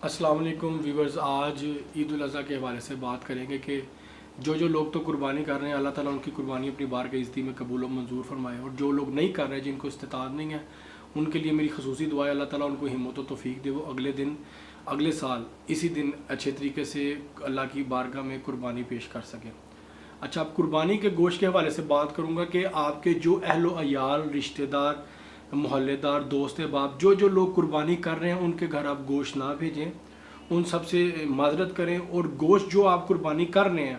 السلام علیکم ویورز، آج عید الاضحیٰ کے حوالے سے بات کریں گے کہ جو لوگ تو قربانی کر رہے ہیں، اللہ تعالیٰ ان کی قربانی اپنی بارگاہ عزتی میں قبول و منظور فرمائے، اور جو لوگ نہیں کر رہے، جن کو استطاعت نہیں ہے، ان کے لیے میری خصوصی دعا ہے اللہ تعالیٰ ان کو ہمت و توفیق دے، وہ اگلے سال اسی دن اچھے طریقے سے اللہ کی بارگاہ میں قربانی پیش کر سکیں۔ اچھا، اب قربانی کے گوشت کے حوالے سے بات کروں گا کہ آپ کے جو اہل و عیال، رشتہ دار، محلے دار، دوست احباب، جو لوگ قربانی کر رہے ہیں ان کے گھر آپ گوشت نہ بھیجیں، ان سب سے معذرت کریں، اور گوشت جو آپ قربانی کر رہے ہیں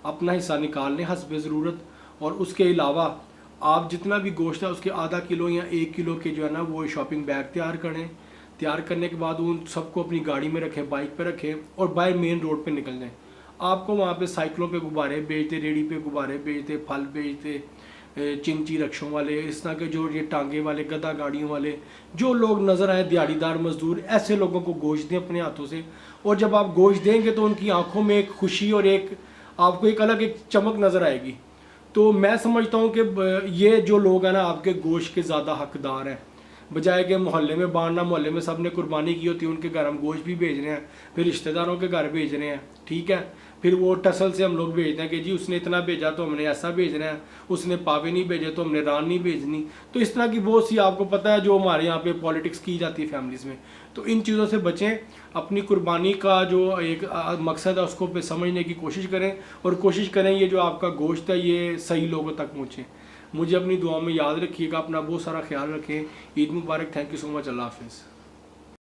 اپنا حصہ نکال لیں حسب ضرورت، اور اس کے علاوہ آپ جتنا بھی گوشت ہے اس کے آدھا کلو یا 1 کلو کے جو ہے نا وہ شاپنگ بیگ تیار کریں۔ تیار کرنے کے بعد ان سب کو اپنی گاڑی میں رکھیں، بائک پہ رکھیں، اور باہر مین روڈ پہ نکل جائیں۔ آپ کو وہاں پہ سائیکلوں پہ غبارے بیچتے، ریڑھی پہ غبارے بیچتے، پھل بیچتے، چنچی رکشوں والے، اس طرح کے جو یہ ٹانگے والے، گدھا گاڑیوں والے، جو لوگ نظر آئے، دیہڑی دار مزدور، ایسے لوگوں کو گوشت دیں اپنے ہاتھوں سے۔ اور جب آپ گوشت دیں گے تو ان کی آنکھوں میں ایک خوشی اور آپ کو ایک الگ چمک نظر آئے گی۔ تو میں سمجھتا ہوں کہ یہ جو لوگ ہیں نا آپ کے گوشت کے زیادہ حقدار ہیں، بجائے کہ محلے میں بانٹنا، محلے میں سب نے قربانی کی ہوتی ہے، ان کے گھر ہم گوشت بھی بھیج رہے ہیں، پھر رشتہ داروں کے گھر بھیج رہے ہیں، ٹھیک ہے، پھر وہ ٹسل سے ہم لوگ بھیجتے ہیں کہ جی اس نے اتنا بھیجا تو ہم نے ایسا بھیجنا ہے، اس نے پاوے نہیں بھیجے تو ہم نے ران نہیں بھیجنی۔ تو اس طرح کی بہت سی آپ کو پتہ ہے جو ہمارے یہاں پہ پالیٹکس کی جاتی ہے فیملیز میں۔ تو ان چیزوں سے بچیں، اپنی قربانی کا جو ایک مقصد ہے اس کو پہ سمجھنے کی کوشش کریں، اور کوشش کریں یہ جو آپ کا گوشت ہے یہ صحیح لوگوں تک پہنچے۔ مجھے اپنی دعاؤں میں یاد رکھیے گا، اپنا بہت سارا خیال رکھیں۔ عید مبارک، تھینک یو سو مچ، اللہ حافظ۔